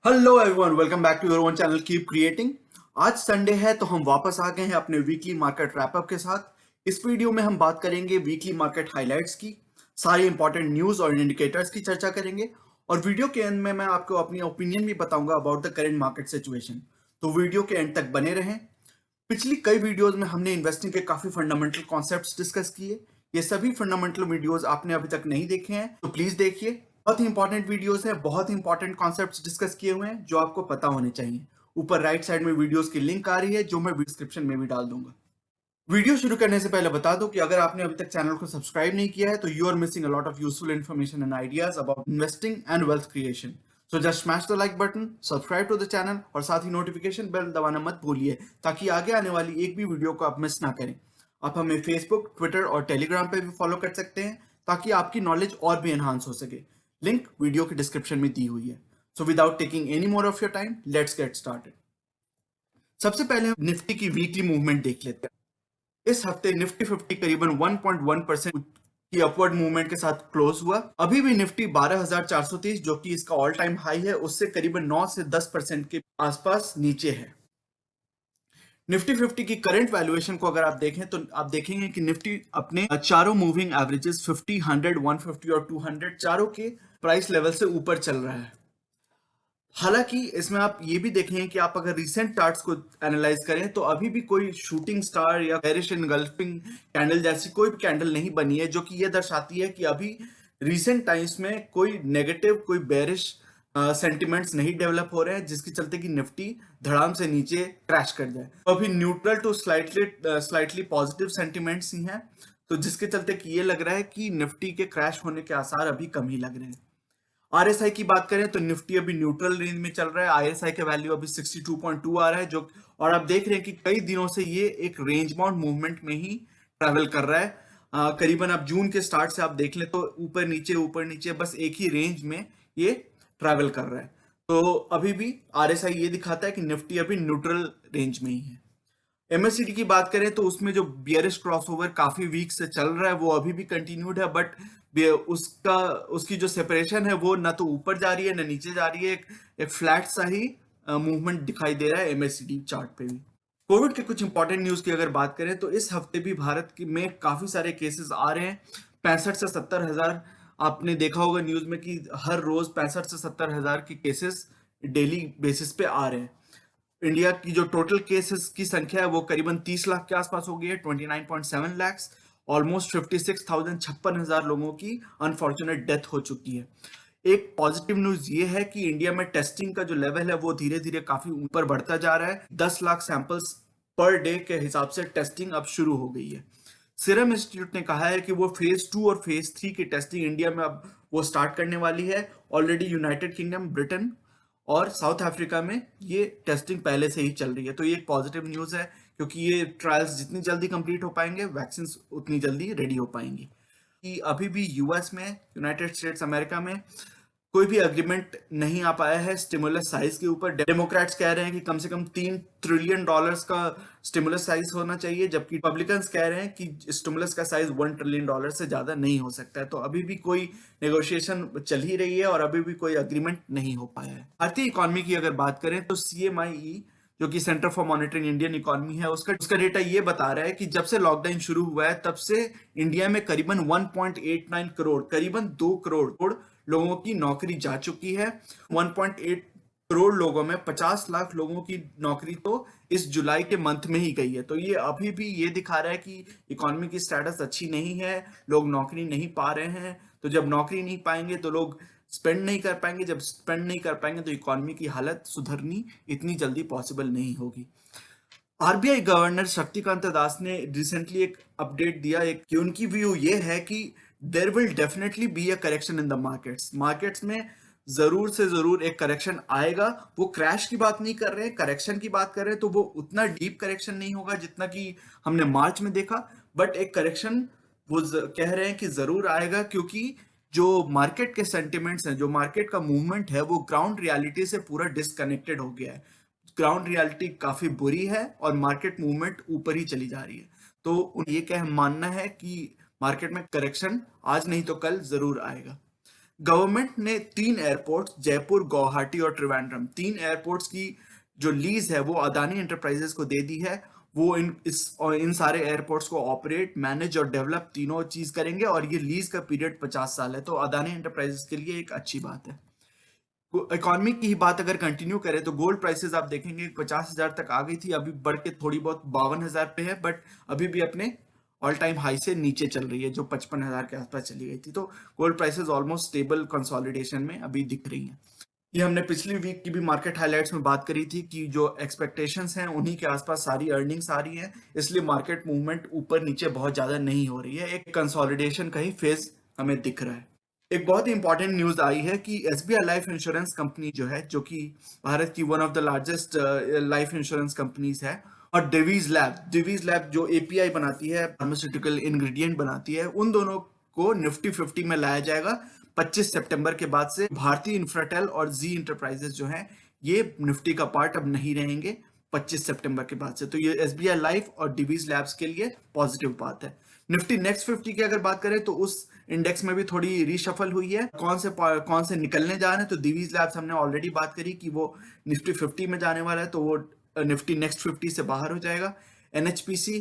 Hello everyone, welcome back to your own channel keep creating. आज Sunday है तो हम वापस आ गए हैं अपने वीकली मार्केट रैपअप के साथ। इस वीडियो में हम बात करेंगे वीकली मार्केट हाइलाइट्स की, सारी इंपॉर्टेंट न्यूज और इंडिकेटर्स की चर्चा करेंगे और वीडियो के एंड में मैं आपको अपनी ओपिनियन भी बताऊंगा about the current market situation. तो वीडियो के एंड तक बने रहें। पिछली कई वीडियोस में हमने इन्वेस्टिंग के काफी फंडामेंटल कॉन्सेप्ट्स डिस्कस किए। ये सभी फंडामेंटल वीडियोस आपने अभी तक नहीं देखे हैं तो प्लीज देखिए। बहुत ही इंपॉर्टेंट वीडियोस हैं, बहुत ही इंपॉर्टेंट कॉन्सेप्ट्स डिस्कस किए हुए हैं जो आपको पता होने चाहिए। ऊपर राइट साइड में वीडियोस की लिंक आ रही है जो मैं डिस्क्रिप्शन में भी डाल दूंगा। वीडियो शुरू करने से पहले बता दूं कि अगर आपने अभी तक चैनल को सब्सक्राइब नहीं किया है तो you are missing a lot of useful information and ideas about investing and wealth creation. So just smash the like button, subscribe to the channel और साथ ही नोटिफिकेशन बेल दबाना मत भूलिए ताकि आगे आने वाली एक भी वीडियो को आप मिस ना करें। आप हमें फेसबुक, ट्विटर और टेलीग्राम पे भी फॉलो कर सकते हैं ताकि आपकी नॉलेज और भी एनहांस हो सके। लिंक वीडियो के डिस्क्रिप्शन में दी हुई है। So without taking any more of your time, let's get started. सबसे पहले हम निफ्टी की वीकली मूवमेंट देख लेते हैं। इस हफ्ते निफ्टी 50 करीबन 1.1% की अपवर्ड मूवमेंट के साथ क्लोज हुआ। अभी भी निफ्टी 12,430 जो कि इसका ऑल टाइम हाई है उससे करीबन 9 से 10% के आसपास नीचे है। निफ्टी 50 की करंट वैल्यूएशन को अगर आप देखें तो आप देखेंगे कि निफ्टी अपने चारों मूविंग एवरेजेस 50, 100, 150 और 200 चारों के प्राइस लेवल से ऊपर चल रहा है। हालांकि इसमें आप ये भी देखें कि आप अगर रिसेंट चार्ट्स को एनालाइज करें तो अभी भी कोई शूटिंग स्टार या बेरिश इनगल्फिंग कैंडल जैसी कोई भी कैंडल नहीं बनी है जो कि ये दर्शाती है कि अभी रिसेंट टाइम्स में कोई नेगेटिव, कोई बेरिश सेंटिमेंट्स नहीं डेवलप हो रहे हैं जिसके चलते कि निफ्टी धड़ाम से नीचे क्रैश कर जाए। तो अभी neutral to slightly positive sentiments ही हैं, तो जिसके चलते कि ये लग रहा है कि निफ्टी के क्रैश होने के आसार अभी कम ही लग रहे हैं। आरएसआई की बात करें तो निफ्टी अभी न्यूट्रल रेंज में चल रहा है। आरएसआई का वैल्यू अभी 62.2 आ रहा है जो, और आप देख रहे हैं कि कई दिनों से ये एक रेंज बाउंड मूवमेंट में ही ट्रैवल कर रहा है। करीबन आप जून के स्टार्ट से आप देख लें तो ऊपर नीचे बस एक ही रेंज में ये ट्रैवल कर रहा है। तो अभी भी आरएसआई ये दिखाता है कि निफ्टी अभी न्यूट्रल रेंज में ही है। एमएससीडी की बात करें तो उसमें जो बियरिश क्रॉसओवर काफी वीक से चल रहा है वो अभी भी कंटिन्यूड है, बट उसका उसकी जो सेपरेशन है वो ना तो ऊपर जा रही है ना नीचे जा रही है। एक फ्लैट सा ही मूवमेंट दिखाई दे रहा है एमएससीडी चार्ट पे भी। कोविड के कुछ इंपॉर्टेंट न्यूज की अगर बात करें तो इस हफ्ते भी में काफी सारे केसेस आ रहे हैं। 65 से 70 हजार। आपने देखा होगा न्यूज में कि हर रोज 65 से 70 हजार के केसेस डेली बेसिस पे आ रहे हैं। इंडिया की जो टोटल केसेस की संख्या है वो करीबन 30 लाख के आसपास हो गई है, 29.7 लैक्स। ऑलमोस्ट 56,056 लोगों की अनफॉर्चुनेट डेथ हो चुकी है। एक पॉजिटिव न्यूज ये है कि इंडिया में टेस्टिंग का जो लेवल है वो धीरे धीरे काफी ऊपर बढ़ता जा रहा है। 10 लाख सैंपल्स पर डे के हिसाब से टेस्टिंग अब शुरू हो गई है। सीरम इंस्टीट्यूट ने कहा है कि वो फेज 2 और फेज 3 की टेस्टिंग इंडिया में अब वो स्टार्ट करने वाली है। ऑलरेडी यूनाइटेड किंगडम, ब्रिटेन और साउथ अफ्रीका में ये टेस्टिंग पहले से ही चल रही है। तो ये एक पॉजिटिव न्यूज है क्योंकि ये ट्रायल्स जितनी जल्दी कंप्लीट हो पाएंगे वैक्सीन उतनी जल्दी रेडी हो पाएंगी। कि अभी भी यूएस में, यूनाइटेड स्टेट्स अमेरिका में कोई भी एग्रीमेंट नहीं आ पाया है स्टिमुलस साइज के ऊपर। डेमोक्रेट्स कह रहे हैं कि कम से कम $3 ट्रिलियन का स्टिमुलस साइज होना चाहिए, जबकि रिपब्लिकन्स कह रहे हैं कि स्टिमुलस का साइज $1 ट्रिलियन से ज्यादा नहीं हो सकता है। तो अभी भी कोई नेगोशिएशन चल ही रही है और अभी भी कोई अग्रीमेंट नहीं हो पाया है। भारतीय इकोनॉमी की अगर बात करें तो सीएमआई जो कि centre for monitoring Indian economy है उसका डेटा ये बता रहा है कि जब से लॉकडाउन शुरू हुआ है तब से इंडिया में करीबन 1.89 करोड़, करीबन 2 करोड़ लोगों की नौकरी जा चुकी है। 1.8 करोड़ लोगों में 50 लाख लोगों की नौकरी तो इस जुलाई के मंथ में ही गई है। तो ये अभी भी ये दिखा रहा है कि इकोनॉमी की स्टेटस अच्छी नहीं है, लोग नौकरी नहीं पा रहे हैं। तो जब नौकरी नहीं पाएंगे तो लोग स्पेंड नहीं कर पाएंगे, जब स्पेंड नहीं कर पाएंगे तो इकोनॉमी की हालत सुधरनी इतनी जल्दी पॉसिबल नहीं होगी। आरबीआई गवर्नर शक्तिकांत दास ने रिसेंटली एक अपडेट दिया, एक कि उनकी व्यू ये है कि there will definitely be a correction in the markets में जरूर से जरूर एक करेक्शन आएगा। वो क्रैश की बात नहीं कर रहे हैं, करेक्शन की बात कर रहे हैं। तो वो उतना डीप करेक्शन नहीं होगा जितना कि हमने मार्च में देखा, बट एक करेक्शन वो कह रहे हैं कि जरूर आएगा क्योंकि जो मार्केट के सेंटिमेंट्स हैं, जो मार्केट का मूवमेंट है वो ग्राउंड रियलिटी से पूरा डिस्कनेक्टेड हो गया है। ग्राउंड रियलिटी काफी बुरी है और मार्केट मूवमेंट ऊपर ही चली जा रही है। तो ये क्या मानना है कि मार्केट में करेक्शन आज नहीं तो कल जरूर आएगा। गवर्नमेंट ने 3 एयरपोर्ट्स जयपुर, गुवाहाटी और त्रिवेंद्रम, 3 एयरपोर्ट्स की जो लीज है वो अदानी एंटरप्राइजेस को दे दी है। वो इन सारे एयरपोर्ट्स को ऑपरेट, मैनेज और डेवलप तीनों चीज करेंगे और ये लीज का पीरियड 50 साल है। तो अदानी एंटरप्राइजेस के लिए एक अच्छी बात है। इकोनॉमी की ही बात अगर कंटिन्यू करें तो गोल्ड प्राइसेस आप देखेंगे 50,000 तक आ गई थी, अभी बढ़ के थोड़ी बहुत 52,000 पे है, बट अभी भी अपने ऑल टाइम हाई से नीचे चल रही है जो 55,000 के आसपास चली गई थी। तो gold prices almost stable consolidation में अभी दिख रही हैं। ये हमने पिछली वीक की भी मार्केट हाइलाइट्स में बात करी थी कि जो एक्सपेक्टेशंस हैं उन्हीं के आसपास सारी अर्निंग्स आ रही हैं, इसलिए मार्केट मूवमेंट ऊपर नीचे बहुत ज्यादा नहीं हो रही है, एक कंसोलिडेशन का ही फेज हमें दिख रहा है। एक बहुत ही इंपॉर्टेंट न्यूज आई है कि एसबीआई लाइफ इंश्योरेंस कंपनी जो है, जो कि भारत की one of the largest life insurance companies है, और डिवीज लैब जो एपीआई बनाती है, फार्मास्यूटिकल इंग्रेडिएंट बनाती है, उन दोनों को निफ्टी 50 में लाया जाएगा 25 सितंबर के बाद से। भारतीय इंफ्राटेल और जी इंटरप्राइजेस जो है ये निफ्टी का पार्ट अब नहीं रहेंगे 25 सितंबर के बाद से। तो ये एसबीआई लाइफ और डिवीज लैब्स के लिए पॉजिटिव बात है। निफ्टी नेक्स्ट 50 की अगर बात करें तो उस इंडेक्स में भी थोड़ी रीशफल हुई है। कौन से निकलने जा रहे हैं, तो डिवीज लैब्स हमने ऑलरेडी बात करी कि वो निफ्टी 50 में जाने वाला है, तो वो निफ्टी नेक्स्ट 50 से बाहर हो जाएगा। NHPC,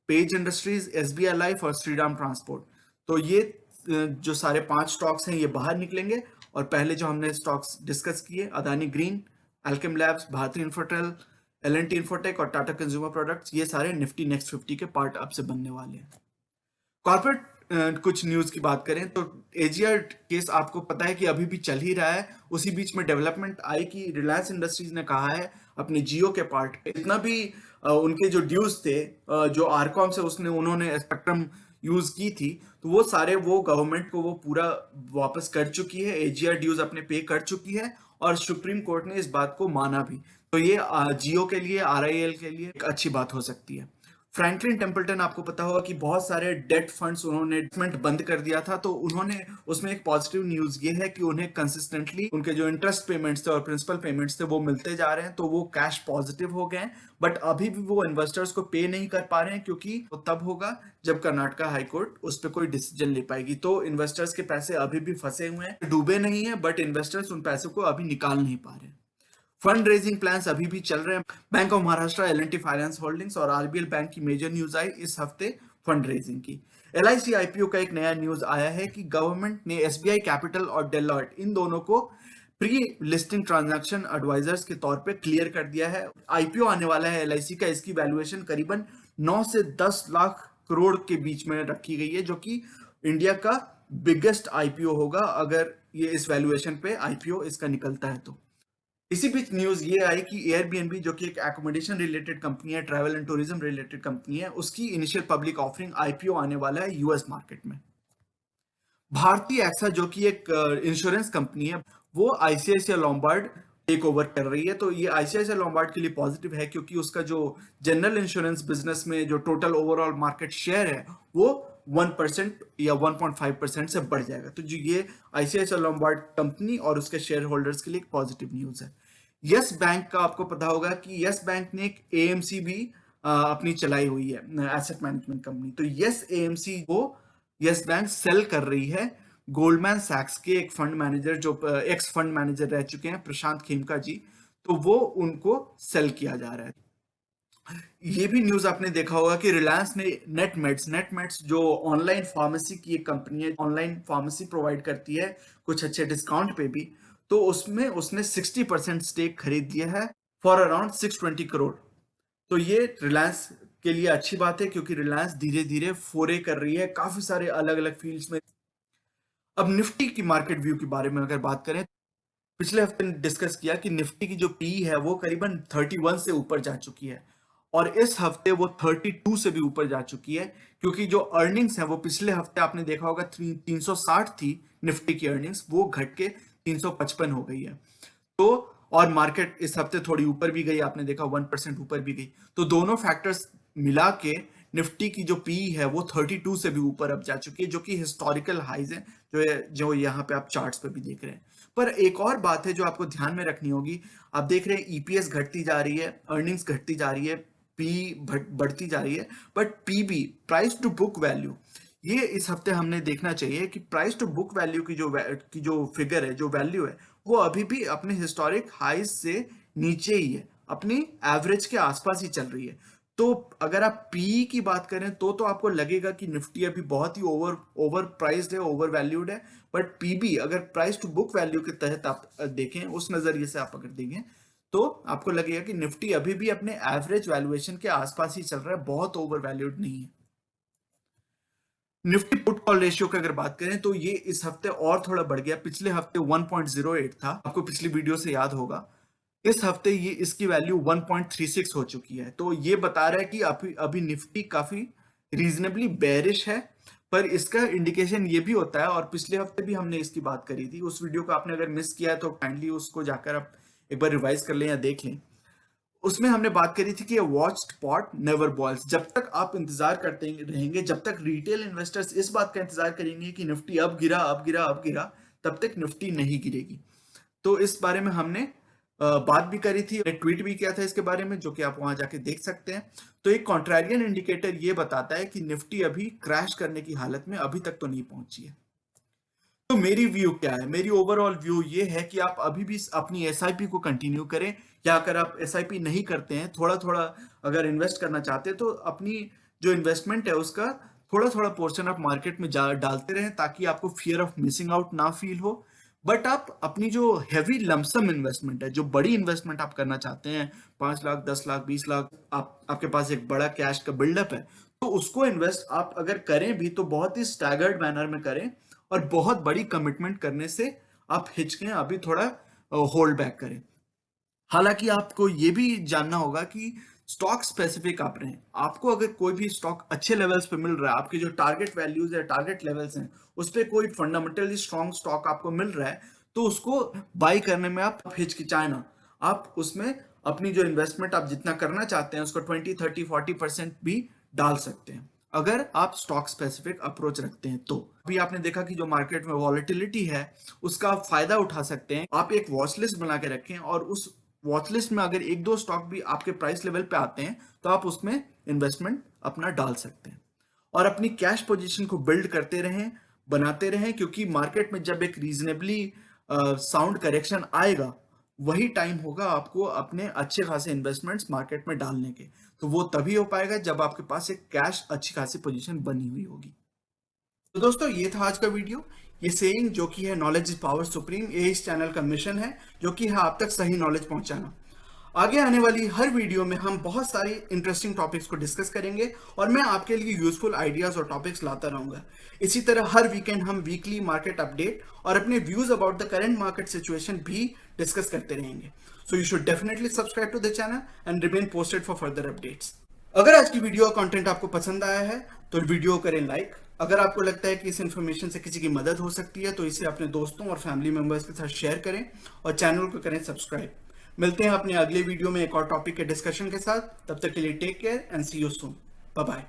page industries, SBI life और श्रीराम ट्रांसपोर्ट, तो ये जो सारे 5 स्टॉक्स हैं ये बाहर निकलेंगे। और पहले जो हमने स्टॉक्स डिस्कस किए, Adani Green, Alkem Labs, Bharti Infratel, एल&टी इंफोटेक और टाटा कंज्यूमर प्रोडक्ट्स, ये सारे निफ्टी नेक्स्ट 50 के पार्ट अब से बनने वाले हैं। कॉर्पोरेट कुछ न्यूज की बात करें तो एजीआर केस आपको पता है कि अभी भी चल ही रहा है। उसी बीच में डेवलपमेंट आई कि रिलायंस इंडस्ट्रीज ने कहा है अपने जियो के पार्ट पे जितना भी उनके जो ड्यूज थे, जो आरकॉम से उन्होंने स्पेक्ट्रम यूज की थी, तो वो सारे वो गवर्नमेंट को वो पूरा वापस कर चुकी है, एजीआर ड्यूज अपने पे कर चुकी है, और सुप्रीम कोर्ट ने इस बात को माना भी। तो ये जियो के लिए, आरआईएल के लिए एक अच्छी बात हो सकती है। फ्रैंकलिन टेम्पल्टन, आपको पता होगा कि बहुत सारे डेट फंड्स उन्होंने इन्वेस्टमेंट बंद कर दिया था, तो उन्होंने उसमें एक पॉजिटिव न्यूज ये है कि उन्हें कंसिस्टेंटली उनके जो इंटरेस्ट पेमेंट्स थे और प्रिंसिपल पेमेंट्स थे वो मिलते जा रहे हैं, तो वो कैश पॉजिटिव हो गए हैं। बट अभी भी वो इन्वेस्टर्स को पे नहीं कर पा रहे हैं, क्योंकि वो तब होगा जब कर्नाटका हाईकोर्ट उस पर कोई डिसीजन ले पाएगी। तो इन्वेस्टर्स के पैसे अभी भी फंसे हुए हैं, डूबे नहीं है, बट इन्वेस्टर्स उन पैसों को अभी निकाल नहीं पा रहे हैं। फंड रेजिंग प्लान्स अभी भी चल रहे हैं। Bank of Maharashtra, L&T finance holdings और आरबीएल बैंक की मेजर न्यूज आई इस हफ्ते फंड रेजिंग की। एलआईसी आईपीओ का एक नया न्यूज आया है कि गवर्नमेंट ने एसबीआई कैपिटल और डेलॉयट, इन दोनों को प्री लिस्टिंग ट्रांजैक्शन एडवाइजर्स के तौर पे क्लियर कर दिया है। आईपीओ आने वाला है एलआईसी का, इसकी वैल्यूएशन करीबन 9 से 10 लाख करोड़ के बीच में रखी गई है, जो कि इंडिया का बिगेस्ट आईपीओ होगा अगर ये इस वैल्यूएशन पे आईपीओ इसका निकलता है तो। इसी बीच न्यूज ये आई कि एयरबीएनबी, जो कि एक एकोमोडेशन रिलेटेड कंपनी है, travel and tourism related company है, उसकी इनिशियल पब्लिक ऑफरिंग आईपीओ आने वाला है यूएस मार्केट में। भारतीय एक्सा, जो कि एक इंश्योरेंस कंपनी है, वो आईसीआईसीआई लॉम्बार्ड टेक ओवर कर रही है। तो ये आईसीआईसीआई लॉम्बार्ड के लिए पॉजिटिव है, क्योंकि उसका जो जनरल इंश्योरेंस बिजनेस में जो टोटल ओवरऑल मार्केट शेयर है वो 1% या 1.5% से बढ़ जाएगा। तो जो ये आईसीआईसीआई लॉम्बार्ड कंपनी और उसके शेयर होल्डर्स के लिए एक पॉजिटिव न्यूज है। यस बैंक का आपको पता होगा कि यस बैंक ने एक एएमसी भी अपनी चलाई हुई है, एसेट मैनेजमेंट कंपनी। तो यस एएमसी को यस बैंक सेल कर रही है गोल्डमैन सैक्स के एक फंड मैनेजर, जो एक्स फंड मैनेजर रह चुके हैं, प्रशांत खेमका जी, तो वो उनको सेल किया जा रहा है। ये भी न्यूज आपने देखा होगा कि रिलायंस ने नेटमेड्स जो ऑनलाइन फार्मेसी की एक कंपनी है, ऑनलाइन फार्मेसी प्रोवाइड करती है कुछ अच्छे डिस्काउंट पे भी, तो उसमें उसने 60% स्टेक खरीद लिया है फॉर अराउंड 620 करोड़। तो ये रिलायंस के लिए अच्छी बात है, क्योंकि रिलायंस धीरे धीरे फोरे कर रही है काफी सारे अलग अलग फील्ड्स में। अब निफ्टी की मार्केट व्यू के बारे में अगर बात करें, पिछले हफ्ते ने डिस्कस किया कि निफ्टी की जो पी है वो करीबन 31 से ऊपर जा चुकी है, और इस हफ्ते वो 32 से भी ऊपर जा चुकी है, क्योंकि जो अर्निंग्स है वो पिछले हफ्ते आपने देखा होगा 360 थी निफ्टी की अर्निंग्स, वो घट के 355 हो गई है। तो और मार्केट इस हफ्ते थोड़ी ऊपर भी गई, आपने देखा 1% ऊपर भी गई। तो दोनों फैक्टर्स मिला के निफ्टी की जो पी है वो 32 से भी ऊपर अब जा चुकी है, जो कि हिस्टोरिकल हाइज है, जो यहाँ पे आप चार्ट्स पे भी देख रहे हैं। पर एक और बात है जो आपको ध्यान में रखनी होगी, आप देख रहे हैं ईपीएस घटती जा रही है, अर्निंग्स घटती जा रही है, पी बढ़ती जा रही है, but PB, price to book value, ये इस हफ्ते हमने देखना चाहिए कि प्राइस टू बुक वैल्यू की जो फिगर है, जो वैल्यू है, वो अभी भी अपने हिस्टोरिक हाइज से नीचे ही है, अपनी एवरेज के आसपास ही चल रही है। तो अगर आप पी की बात करें तो आपको लगेगा कि निफ्टी अभी बहुत ही ओवर प्राइस्ड है, ओवर वैल्यूड है। बट पीबी, अगर प्राइस टू बुक वैल्यू के तहत आप देखें, उस नजरिए से आप अगर देखें, तो आपको लगेगा कि निफ्टी अभी भी अपने एवरेज वैल्यूएशन के आसपास ही चल रहा है, बहुत ओवर वैल्यूड नहीं है। निफ्टी पुट कॉल रेशियो की अगर बात करें तो ये इस हफ्ते और थोड़ा बढ़ गया। पिछले हफ्ते 1.08 था, आपको पिछली वीडियो से याद होगा। इस हफ्ते ये इसकी वैल्यू 1.36 हो चुकी है। तो ये बता रहा है कि अभी अभी निफ्टी काफी रीजनेबली बेरिश है। पर इसका इंडिकेशन ये भी होता है, और पिछले हफ्ते भी हमने इसकी बात करी थी, उस वीडियो को आपने अगर मिस किया है तो काइंडली उसको जाकर आप एक बार रिवाइज कर लें या देख लें। उसमें हमने बात करी थी कि वॉच पॉट नेवर बॉयल्स। जब तक आप इंतजार करते रहेंगे, जब तक रिटेल इन्वेस्टर्स इस बात का इंतजार करेंगे कि निफ्टी अब गिरा अब गिरा अब गिरा, तब तक निफ्टी नहीं गिरेगी। तो इस बारे में हमने बात भी करी थी, ट्वीट भी किया था इसके बारे में, जो कि आप वहां जाके देख सकते हैं। तो एक कॉन्ट्रेरियन इंडिकेटर ये बताता है कि निफ्टी अभी क्रैश करने की हालत में अभी तक तो नहीं पहुंची है। तो मेरी व्यू क्या है? मेरी ओवरऑल व्यू ये है कि आप अभी भी अपनी एसआईपी को कंटिन्यू करें, या अगर आप एसआईपी नहीं करते हैं, थोड़ा थोड़ा अगर इन्वेस्ट करना चाहते हैं, तो अपनी जो इन्वेस्टमेंट है उसका थोड़ा थोड़ा पोर्शन आप मार्केट में डालते रहें, ताकि आपको फियर ऑफ मिसिंग आउट ना फील हो। बट आप अपनी जो हैवी लमसम इन्वेस्टमेंट है, जो बड़ी इन्वेस्टमेंट आप करना चाहते हैं, 5 लाख 10 लाख 20 लाख, आपके पास एक बड़ा कैश का बिल्डअप है, तो उसको इन्वेस्ट आप अगर करें भी तो बहुत ही स्टैगर्ड मैनर में करें, और बहुत बड़ी कमिटमेंट करने से आप हिचकें, अभी थोड़ा होल्ड बैक करें। हालांकि आपको ये भी जानना होगा कि स्टॉक स्पेसिफिक आप रहें। आपको अगर कोई भी स्टॉक अच्छे लेवल्स पे मिल रहा है, आपके जो टारगेट वैल्यूज है, टारगेट लेवल्स हैं, उस पर कोई फंडामेंटली स्ट्रॉन्ग स्टॉक आपको मिल रहा है, तो उसको बाई करने में आप हिचकिचाए ना। आप उसमें अपनी जो इन्वेस्टमेंट आप जितना करना चाहते हैं उसको 20 30 40% भी डाल सकते हैं, अगर आप स्टॉक स्पेसिफिक अप्रोच रखते हैं। तो अभी आपने देखा कि जो मार्केट में वॉलेटिलिटी है, उसका आप फायदा उठा सकते हैं। आप एक वॉच लिस्ट बना के रखें, और उस वॉच लिस्ट में अगर एक दो स्टॉक भी आपके प्राइस लेवल पे आते हैं, तो आप उसमें इन्वेस्टमेंट अपना डाल सकते हैं, और अपनी कैश पोजीशन को बिल्ड करते रहें, बनाते रहें। क्योंकि मार्केट में जब एक रीजनेबली साउंड करेक्शन आएगा, वही टाइम होगा आपको अपने अच्छे खासे इन्वेस्टमेंट्स मार्केट में डालने के। तो वो तभी हो पाएगा जब आपके पास एक कैश अच्छी खासी पोजीशन बनी हुई होगी। तो दोस्तों, ये था आज का वीडियो। ये सेइंग जो कि है नॉलेज इज पावर सुप्रीम, ये इस चैनल का मिशन है, जो कि है आप तक सही नॉलेज पहुंचाना। आगे आने वाली हर वीडियो में हम बहुत सारी इंटरेस्टिंग टॉपिक्स को डिस्कस करेंगे, और मैं आपके लिए यूजफुल आइडियाज और टॉपिक्स लाता रहूंगा। इसी तरह हर वीकेंड हम वीकली मार्केट अपडेट और अपने views about the current market situation भी डिस्कस करते रहेंगे। So you should definitely subscribe to the channel and remain posted for further updates. अगर आज की वीडियो का कंटेंट आपको पसंद आया है तो वीडियो करें लाइक। अगर आपको लगता है कि इस इन्फॉर्मेशन से किसी की मदद हो सकती है, तो इसे अपने दोस्तों और फैमिली मेंबर्स के साथ शेयर करें, और चैनल को करें सब्सक्राइब। मिलते हैं अपने अगले वीडियो में एक और टॉपिक के डिस्कशन के साथ। तब तक के लिए take care and see you soon. Bye bye.